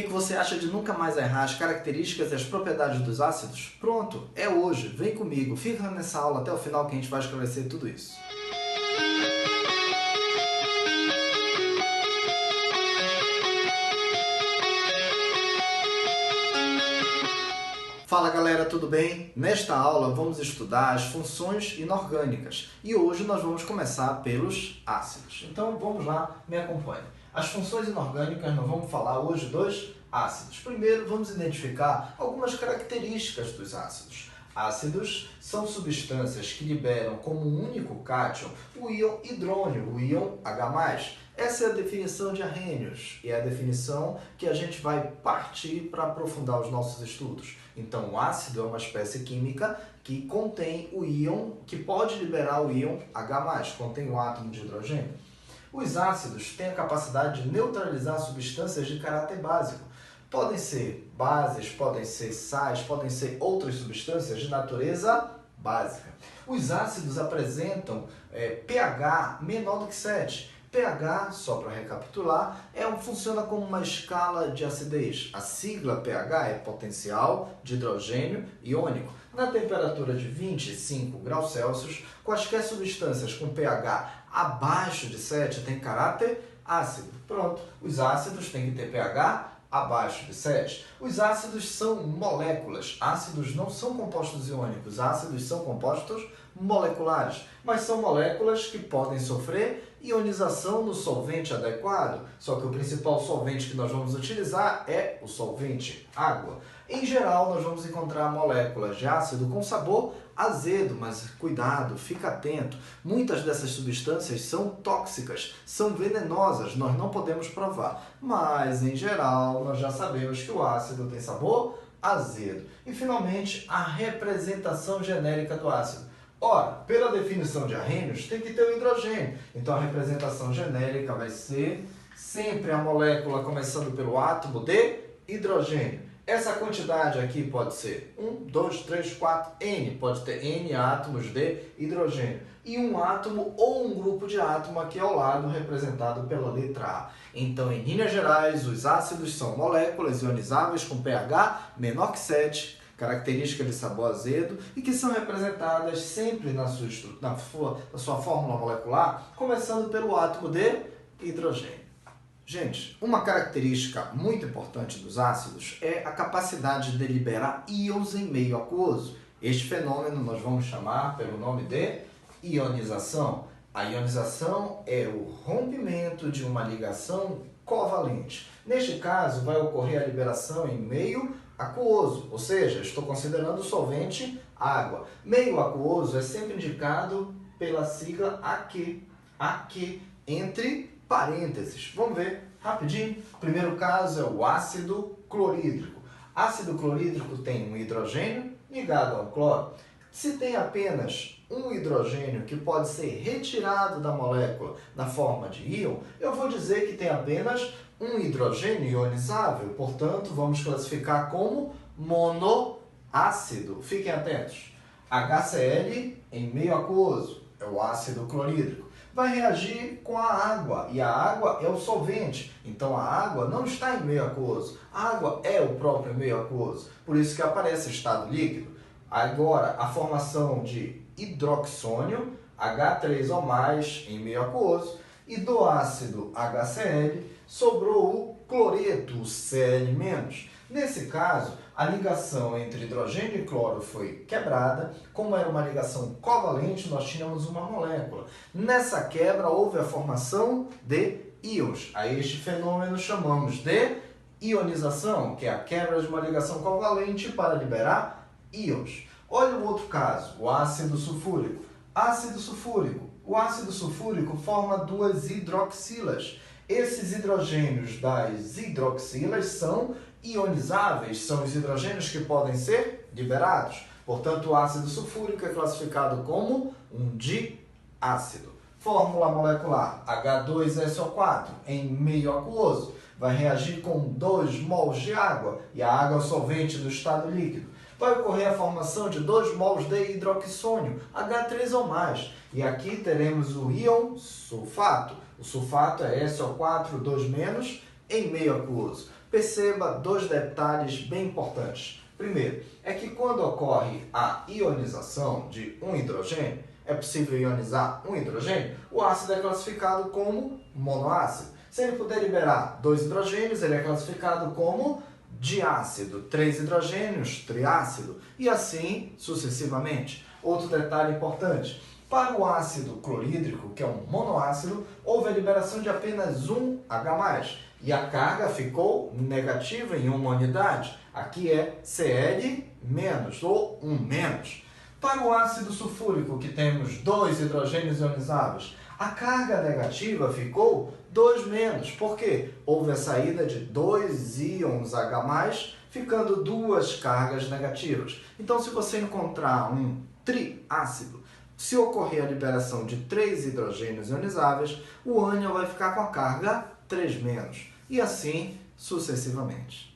que você acha de nunca mais errar as características e as propriedades dos ácidos? Pronto, é hoje. Vem comigo, fica nessa aula até o final que a gente vai esclarecer tudo isso. Fala galera, tudo bem? Nesta aula vamos estudar as funções inorgânicas e hoje nós vamos começar pelos ácidos. Então vamos lá, me acompanhe. As funções inorgânicas nós vamos falar hoje dos ácidos. Primeiro vamos identificar algumas características dos ácidos. Ácidos são substâncias que liberam como um único cátion o íon hidrônio, o íon H+. Essa é a definição de Arrhenius e é a definição que a gente vai partir para aprofundar os nossos estudos. Então, o ácido é uma espécie química que contém o íon, que pode liberar o íon H+, contém o átomo de hidrogênio. Os ácidos têm a capacidade de neutralizar substâncias de caráter básico. Podem ser bases, podem ser sais, podem ser outras substâncias de natureza básica. Os ácidos apresentam pH menor do que 7. pH, só para recapitular, funciona como uma escala de acidez. A sigla pH é potencial de hidrogênio iônico. Na temperatura de 25 graus Celsius, quaisquer substâncias com pH abaixo de 7 têm caráter ácido. Pronto, os ácidos têm que ter pH abaixo de 7. Os ácidos são moléculas. Ácidos não são compostos iônicos, ácidos são compostos moleculares, mas são moléculas que podem sofrer ionização no solvente adequado, só que o principal solvente que nós vamos utilizar é o solvente água. Em geral, nós vamos encontrar moléculas de ácido com sabor azedo, mas cuidado, fica atento. Muitas dessas substâncias são tóxicas, são venenosas, nós não podemos provar. Mas, em geral, nós já sabemos que o ácido tem sabor azedo. E, finalmente, a representação genérica do ácido. Ora, pela definição de Arrhenius, tem que ter o hidrogênio. Então, a representação genérica vai ser sempre a molécula começando pelo átomo de hidrogênio. Essa quantidade aqui pode ser 1, 2, 3, 4, N. Pode ter N átomos de hidrogênio. E um átomo ou um grupo de átomo aqui ao lado, representado pela letra A. Então, em linhas gerais, os ácidos são moléculas ionizáveis com pH menor que 7, característica de sabor azedo, e que são representadas sempre na sua fórmula molecular, começando pelo átomo de hidrogênio. Gente, uma característica muito importante dos ácidos é a capacidade de liberar íons em meio aquoso. Este fenômeno nós vamos chamar pelo nome de ionização. A ionização é o rompimento de uma ligação covalente. Neste caso, vai ocorrer a liberação em meio aquoso, ou seja, estou considerando o solvente água. Meio aquoso é sempre indicado pela sigla AQ. AQ, entre parênteses. Vamos ver rapidinho. O primeiro caso é o ácido clorídrico. Ácido clorídrico tem um hidrogênio ligado a um cloro. Se tem apenas um hidrogênio que pode ser retirado da molécula na forma de íon, eu vou dizer que tem apenas um hidrogênio ionizável. Portanto, vamos classificar como monoácido. Fiquem atentos. HCl em meio aquoso é o ácido clorídrico. Vai reagir com a água, e a água é o solvente. Então, a água não está em meio aquoso. A água é o próprio meio aquoso. Por isso que aparece estado líquido. Agora, a formação de hidroxônio, H3 ou mais em meio aquoso, e do ácido HCl sobrou o cloreto, o Cl-. Nesse caso, a ligação entre hidrogênio e cloro foi quebrada. Como era uma ligação covalente, nós tínhamos uma molécula. Nessa quebra, houve a formação de íons. A este fenômeno chamamos de ionização, que é a quebra de uma ligação covalente para liberar íons. Olha o outro caso, o ácido sulfúrico. Ácido sulfúrico. O ácido sulfúrico forma duas hidroxilas. Esses hidrogênios das hidroxilas são ionizáveis, são os hidrogênios que podem ser liberados. Portanto, o ácido sulfúrico é classificado como um diácido. Fórmula molecular H2SO4 em meio aquoso vai reagir com 2 mols de água, e a água é o solvente do estado líquido. Vai ocorrer a formação de 2 mols de hidroxônio, H3 ou mais. E aqui teremos o íon sulfato. O sulfato é SO4 2- em meio aquoso. Perceba dois detalhes bem importantes. Primeiro, é que quando ocorre a ionização de um hidrogênio, é possível ionizar um hidrogênio, o ácido é classificado como monoácido. Se ele puder liberar 2 hidrogênios, ele é classificado como diácido, 3 hidrogênios, triácido, e assim sucessivamente. Outro detalhe importante, para o ácido clorídrico, que é um monoácido, houve a liberação de apenas um H+, e a carga ficou negativa em uma unidade. Aqui é Cl- ou 1-. Para o ácido sulfúrico, que temos 2 hidrogênios ionizáveis, a carga negativa ficou 2-. Por quê? Houve a saída de 2 íons H+, ficando 2 cargas negativas. Então, se você encontrar um triácido, se ocorrer a liberação de 3 hidrogênios ionizáveis, o ânion vai ficar com a carga 3-, e assim sucessivamente.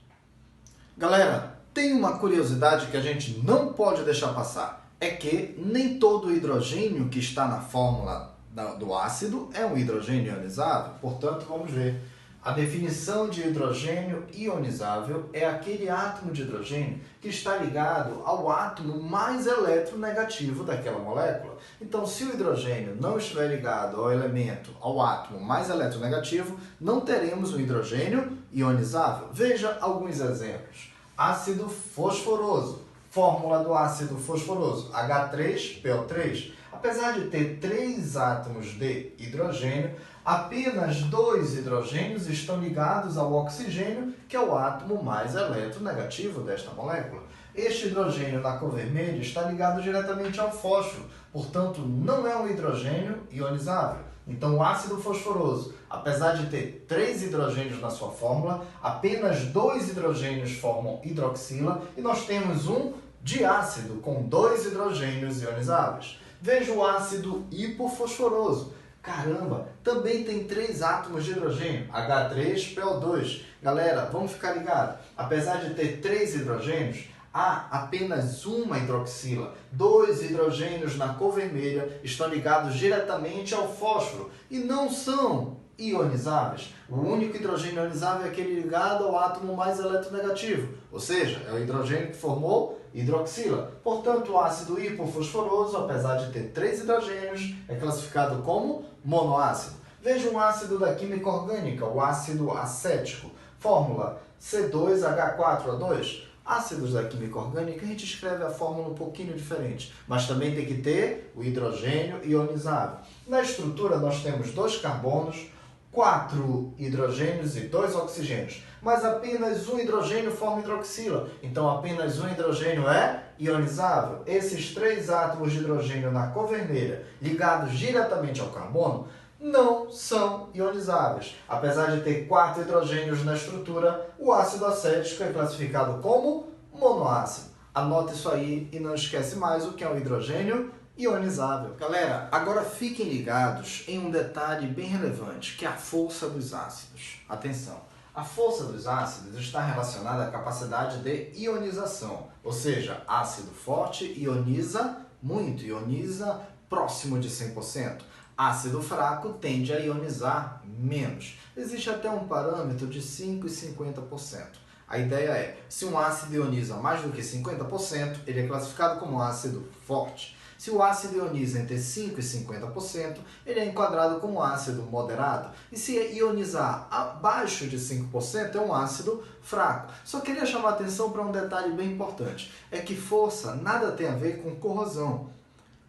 Galera, tem uma curiosidade que a gente não pode deixar passar. É que nem todo hidrogênio que está na fórmula do ácido é um hidrogênio ionizável. Portanto, vamos ver. A definição de hidrogênio ionizável é aquele átomo de hidrogênio que está ligado ao átomo mais eletronegativo daquela molécula. Então, se o hidrogênio não estiver ligado ao elemento, ao átomo mais eletronegativo, não teremos um hidrogênio ionizável. Veja alguns exemplos. Ácido fosforoso. Fórmula do ácido fosforoso, H3PO3. Apesar de ter 3 átomos de hidrogênio, apenas 2 hidrogênios estão ligados ao oxigênio, que é o átomo mais eletronegativo desta molécula. Este hidrogênio na cor vermelha está ligado diretamente ao fósforo, portanto não é um hidrogênio ionizável. Então o ácido fosforoso, apesar de ter 3 hidrogênios na sua fórmula, apenas 2 hidrogênios formam hidroxila e nós temos um diácido com 2 hidrogênios ionizáveis. Veja o ácido hipofosforoso. Caramba, também tem 3 átomos de hidrogênio, H3PO2. Galera, vamos ficar ligados. Apesar de ter 3 hidrogênios, há apenas uma hidroxila. 2 hidrogênios na cor vermelha estão ligados diretamente ao fósforo e não são ionizáveis. O único hidrogênio ionizável é aquele ligado ao átomo mais eletronegativo, ou seja, é o hidrogênio que formou hidroxila. Portanto, o ácido hipofosforoso, apesar de ter 3 hidrogênios, é classificado como monoácido. Veja um ácido da química orgânica, o ácido acético. Fórmula C2H4O2. Ácidos da química orgânica, a gente escreve a fórmula um pouquinho diferente, mas também tem que ter o hidrogênio ionizável. Na estrutura, nós temos 2 carbonos, 4 hidrogênios e 2 oxigênios, mas apenas um hidrogênio forma hidroxila, então apenas um hidrogênio é ionizável. Esses 3 átomos de hidrogênio na cor vermelha, ligados diretamente ao carbono, não são ionizáveis. Apesar de ter 4 hidrogênios na estrutura, o ácido acético é classificado como monoácido. Anota isso aí e não esquece mais o que é um hidrogênio ionizável. Galera, agora fiquem ligados em um detalhe bem relevante, que é a força dos ácidos. Atenção, a força dos ácidos está relacionada à capacidade de ionização, ou seja, ácido forte ioniza muito, ioniza próximo de 100%. Ácido fraco tende a ionizar menos. Existe até um parâmetro de 5% e 50%. A ideia é, se um ácido ioniza mais do que 50%, ele é classificado como ácido forte. Se o ácido ioniza entre 5% e 50%, ele é enquadrado como ácido moderado. E se ionizar abaixo de 5%, é um ácido fraco. Só queria chamar a atenção para um detalhe bem importante. É que força nada tem a ver com corrosão.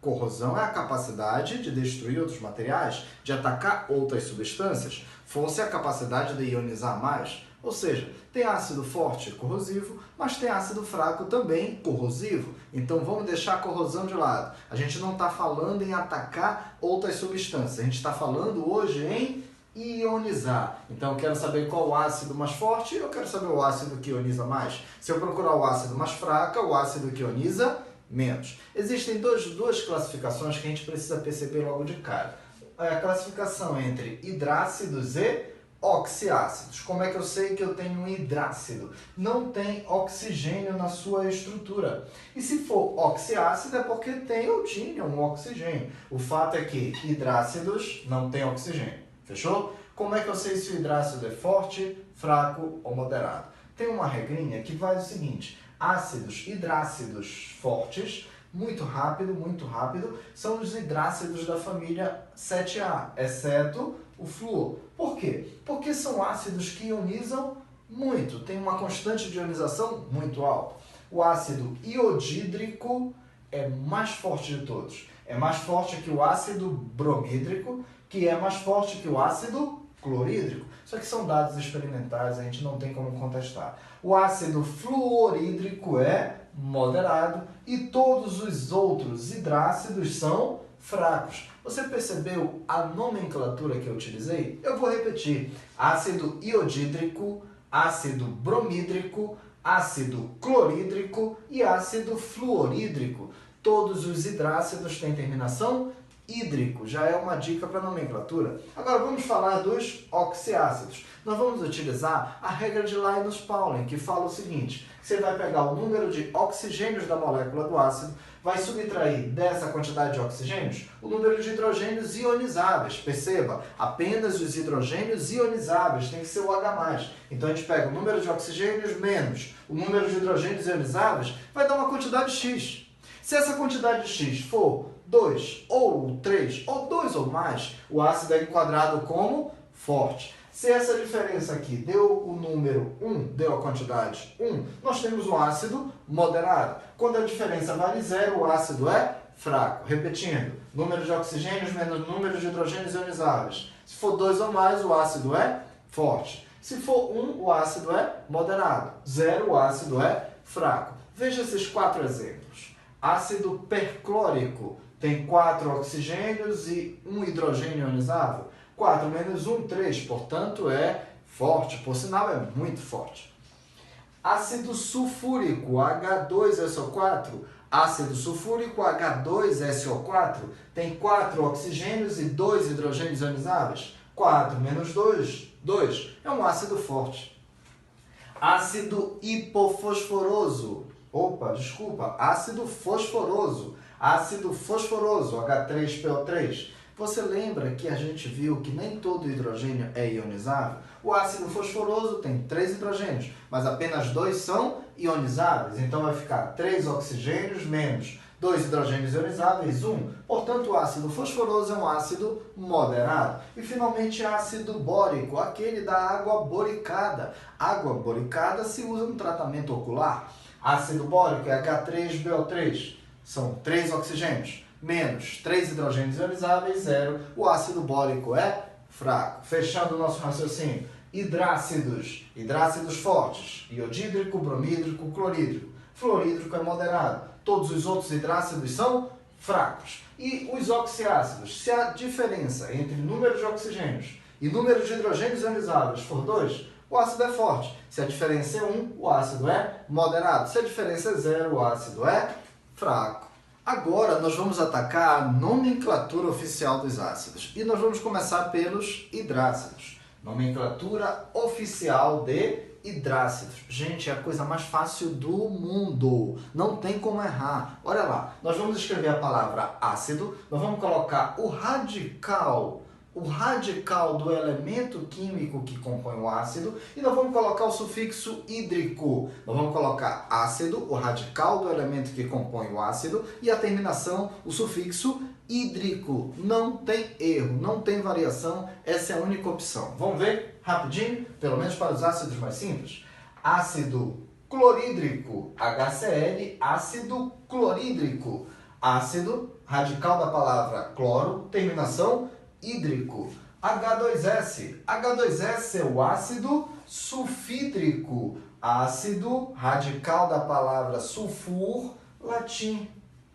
Corrosão é a capacidade de destruir outros materiais, de atacar outras substâncias. Força é a capacidade de ionizar mais. Ou seja, tem ácido forte corrosivo, mas tem ácido fraco também corrosivo. Então vamos deixar a corrosão de lado. A gente não está falando em atacar outras substâncias. A gente está falando hoje em ionizar. Então eu quero saber qual o ácido mais forte, eu quero saber o ácido que ioniza mais. Se eu procurar o ácido mais fraco, o ácido que ioniza menos. Existem duas classificações que a gente precisa perceber logo de cara. A classificação entre hidrácidos e oxiácidos. Como é que eu sei que eu tenho um hidrácido? Não tem oxigênio na sua estrutura. E se for oxiácido é porque tem ou tinha um oxigênio. O fato é que hidrácidos não têm oxigênio. Fechou? Como é que eu sei se o hidrácido é forte, fraco ou moderado. Tem uma regrinha que faz o seguinte: ácidos hidrácidos fortes, muito rápido, são os hidrácidos da família 7A, exceto o flúor. Por quê? Porque são ácidos que ionizam muito, tem uma constante de ionização muito alta. O ácido iodídrico é mais forte de todos. É mais forte que o ácido bromídrico, que é mais forte que o ácido clorídrico. Só que são dados experimentais, a gente não tem como contestar. O ácido fluorídrico é moderado e todos os outros hidrácidos são fracos. Você percebeu a nomenclatura que eu utilizei? Eu vou repetir: ácido iodídrico, ácido bromídrico, ácido clorídrico e ácido fluorídrico. Todos os hidrácidos têm terminação hídrico, já é uma dica para a nomenclatura. Agora vamos falar dos oxiácidos. Nós vamos utilizar a regra de Linus-Pauling, que fala o seguinte: você vai pegar o número de oxigênios da molécula do ácido, vai subtrair dessa quantidade de oxigênios o número de hidrogênios ionizáveis. Perceba, apenas os hidrogênios ionizáveis, tem que ser o H+. Então a gente pega o número de oxigênios menos o número de hidrogênios ionizáveis, vai dar uma quantidade X. Se essa quantidade X for 2 ou 3 ou 2 ou mais, o ácido é enquadrado como forte. Se essa diferença aqui deu o número 1, deu a quantidade 1, nós temos um ácido moderado. Quando a diferença vale 0, o ácido é fraco. Repetindo, número de oxigênios menos número de hidrogênios ionizáveis. Se for 2 ou mais, o ácido é forte. Se for 1, o ácido é moderado. 0, o ácido é fraco. Veja esses 4 exemplos. Ácido perclórico tem 4 oxigênios e 1 hidrogênio ionizável. 4 menos 1, 3, portanto é forte, por sinal é muito forte. Ácido sulfúrico, H2SO4. Ácido sulfúrico, H2SO4, tem 4 oxigênios e 2 hidrogênios ionizáveis. 4 menos 2, 2. É um ácido forte. Ácido hipofosforoso. Ácido fosforoso. Ácido fosforoso, H3PO3. Você lembra que a gente viu que nem todo hidrogênio é ionizável? O ácido fosforoso tem 3 hidrogênios, mas apenas 2 são ionizáveis. Então vai ficar 3 oxigênios menos 2 hidrogênios ionizáveis, 1. Portanto, o ácido fosforoso é um ácido moderado. E finalmente, ácido bórico, aquele da água boricada. Água boricada se usa no tratamento ocular. Ácido bórico é H3BO3. São 3 oxigênios menos 3 hidrogênios ionizáveis, 0. O ácido bórico é fraco. Fechando o nosso raciocínio. Hidrácidos. Hidrácidos fortes. Iodídrico, bromídrico, clorídrico. Fluorídrico é moderado. Todos os outros hidrácidos são fracos. E os oxiácidos? Se a diferença entre número de oxigênios e número de hidrogênios ionizáveis for 2, o ácido é forte. Se a diferença é 1, o ácido é moderado. Se a diferença é 0, o ácido é fraco. Agora nós vamos atacar a nomenclatura oficial dos ácidos. E nós vamos começar pelos hidrácidos. Nomenclatura oficial de hidrácidos. Gente, é a coisa mais fácil do mundo. Não tem como errar. Olha lá, nós vamos escrever a palavra ácido, nós vamos colocar o radical do elemento químico que compõe o ácido, e nós vamos colocar o sufixo hídrico. Nós vamos colocar ácido, o radical do elemento que compõe o ácido, e a terminação, o sufixo hídrico. Não tem erro, não tem variação, essa é a única opção. Vamos ver rapidinho, pelo menos para os ácidos mais simples. Ácido clorídrico, HCl, ácido clorídrico. Ácido, radical da palavra cloro, terminação hídrico. H2S. H2S é o ácido sulfídrico. Ácido, radical da palavra sulfur, latim.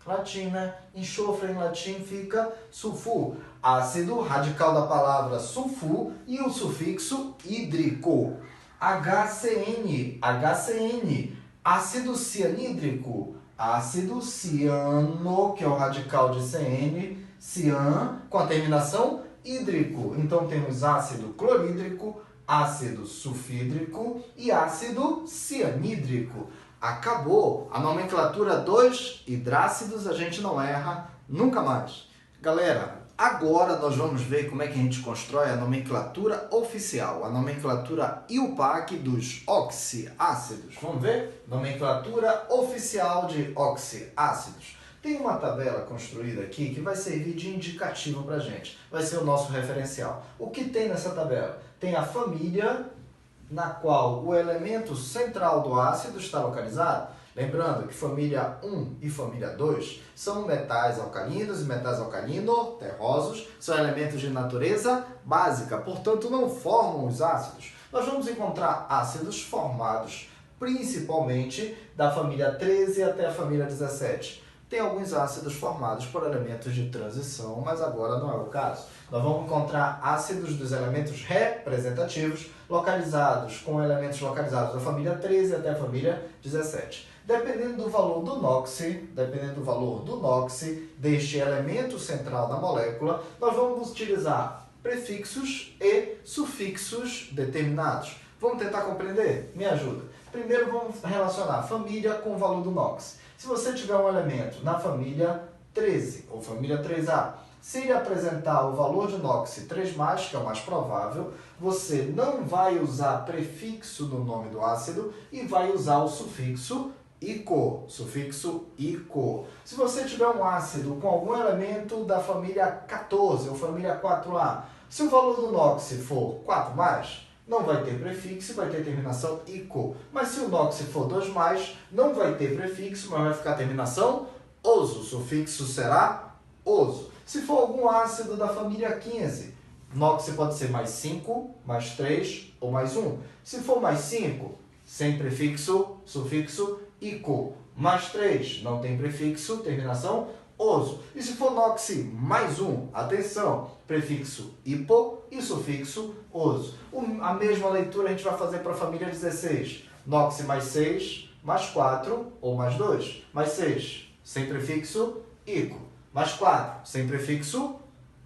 Latim, né? Enxofre em latim fica sulfur. Ácido, radical da palavra sulfur e o sufixo hídrico. HCN. HCN. Ácido cianídrico. Ácido ciano, que é o radical de CN, cian, com a terminação hídrico. Então temos ácido clorídrico, ácido sulfídrico e ácido cianídrico. Acabou! A nomenclatura dos hidrácidos a gente não erra nunca mais. Galera, Agora nós vamos ver como é que a gente constrói a nomenclatura oficial, a nomenclatura IUPAC dos oxiácidos. Vamos ver? Nomenclatura oficial de oxiácidos. Tem uma tabela construída aqui que vai servir de indicativo para a gente. Vai ser o nosso referencial. O que tem nessa tabela? Tem a família na qual o elemento central do ácido está localizado. Lembrando que família 1 e família 2 são metais alcalinos e metais alcalino-terrosos, são elementos de natureza básica, portanto não formam os ácidos. Nós vamos encontrar ácidos formados principalmente da família 13 até a família 17. Tem alguns ácidos formados por elementos de transição, mas agora não é o caso. Nós vamos encontrar ácidos dos elementos representativos localizados com elementos localizados da família 13 até a família 17. Dependendo do valor do NOx, deste elemento central da molécula, nós vamos utilizar prefixos e sufixos determinados. Vamos tentar compreender? Me ajuda. Primeiro vamos relacionar família com o valor do NOx. Se você tiver um elemento na família 13 ou família 3A, se ele apresentar o valor de NOx 3+, que é o mais provável, você não vai usar prefixo no nome do ácido e vai usar o sufixo ico, Se você tiver um ácido com algum elemento da família 14 ou família 4A, se o valor do NOx for 4+, não vai ter prefixo, vai ter terminação ico. Mas se o NOx for 2+, não vai ter prefixo, mas vai ficar terminação oso. O sufixo será oso. Se for algum ácido da família 15, NOx pode ser +5, +3 ou +1. Se for +5, sem prefixo, sufixo ico. +3, não tem prefixo, terminação oso. E se for NOx +1, atenção, prefixo hipo e sufixo oso. A mesma leitura a gente vai fazer para a família 16. NOx +6, +4 ou +2. +6, sem prefixo ico. +4, sem prefixo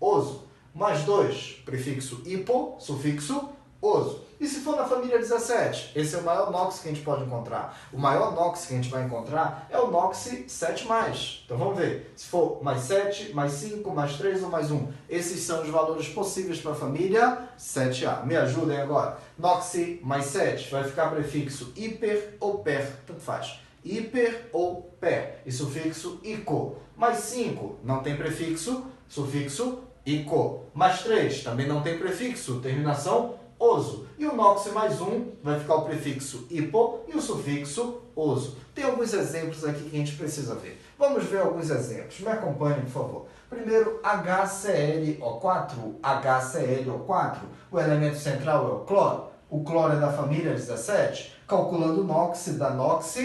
oso. +2, prefixo hipo, sufixo oso. E se for na família 17? Esse é o maior NOx que a gente pode encontrar. O maior NOx que a gente vai encontrar é o NOx 7+. Então vamos ver. Se for +7, +5, +3 ou +1. Esses são os valores possíveis para a família 7A. Me ajudem agora. NOx +7 vai ficar prefixo hiper ou per, tanto faz. Hiper ou per. E sufixo ico. +5 não tem prefixo, sufixo ico. +3 também não tem prefixo, terminação oso. E o NOx +1 vai ficar o prefixo hipo e o sufixo oso. Tem alguns exemplos aqui que a gente precisa ver. Vamos ver alguns exemplos. Me acompanhem, por favor. Primeiro, HClO4. HClO4. O elemento central é o cloro. O cloro é da família 17. Calculando o NOx, dá NOx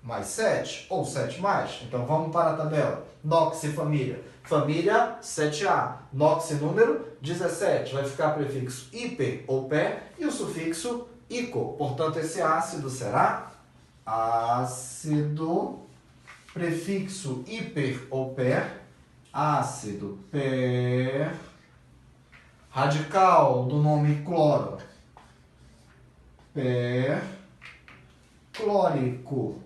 +7 ou 7+. Então vamos para a tabela. NOx família. Família 7A. NOx número 17. Vai ficar prefixo hiper ou per e o sufixo ico. Portanto, esse ácido será ácido, prefixo hiper ou per, ácido per, radical do nome cloro, per, clórico.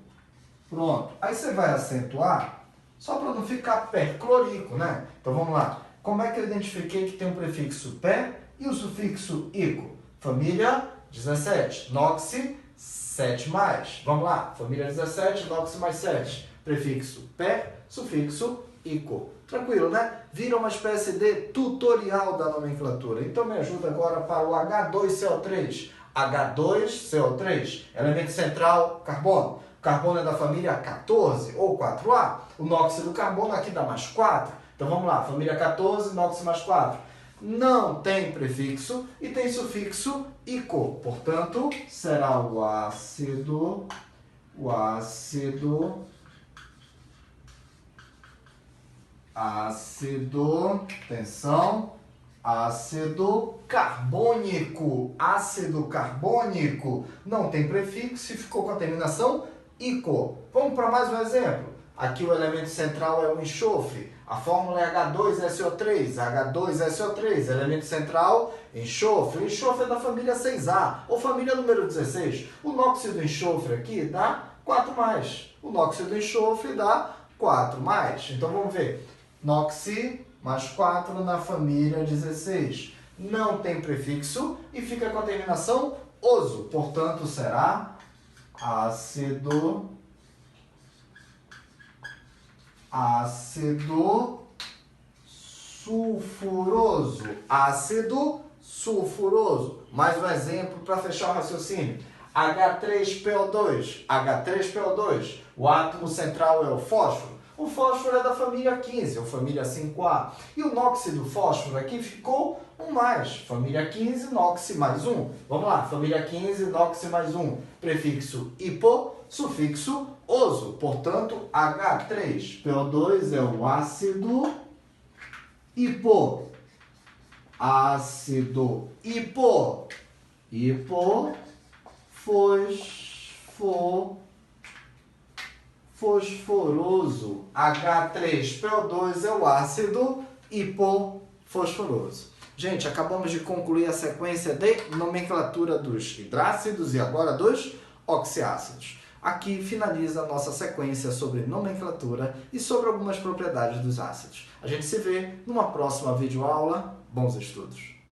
Pronto. Aí você vai acentuar só para não ficar perclorico, né? Então vamos lá. Como é que eu identifiquei que tem o prefixo per e o sufixo ico? Família 17. NOx 7+. Vamos lá. Família 17, NOx +7. Prefixo per, sufixo ico. Tranquilo, né? Vira uma espécie de tutorial da nomenclatura. Então me ajuda agora para o H2CO3. H2CO3, elemento central, carbono. Carbono é da família 14 ou 4A. O NOx do carbono aqui dá +4. Então vamos lá, família 14, NOx +4. Não tem prefixo e tem sufixo ico. Portanto, será o ácido, atenção, ácido carbônico. Ácido carbônico não tem prefixo e ficou com a terminação ico. Vamos para mais um exemplo. Aqui o elemento central é o enxofre. A fórmula é H2SO3. H2SO3, elemento central, enxofre. O enxofre é da família 6A, ou família número 16. O NOx do enxofre aqui dá 4+. O NOx do enxofre dá 4+. Então vamos ver. NOx mais 4 na família 16. Não tem prefixo e fica com a terminação oso. Portanto, será ácido sulfuroso. Ácido sulfuroso. Mais um exemplo para fechar o raciocínio. H3PO2. H3PO2. O átomo central é o fósforo. O fósforo é da família 15, ou família 5A. E o NOx do fósforo aqui ficou um mais. Família 15, NOx mais 1. Vamos lá, família 15, NOx mais 1. Prefixo hipo, sufixo oso. Portanto, H3PO2 é o ácido hipo. Ácido hipo. Fosforoso. H3PO2 é o ácido hipofosforoso. Gente, acabamos de concluir a sequência de nomenclatura dos hidrácidos e agora dos oxiácidos. Aqui finaliza a nossa sequência sobre nomenclatura e sobre algumas propriedades dos ácidos. A gente se vê numa próxima videoaula. Bons estudos!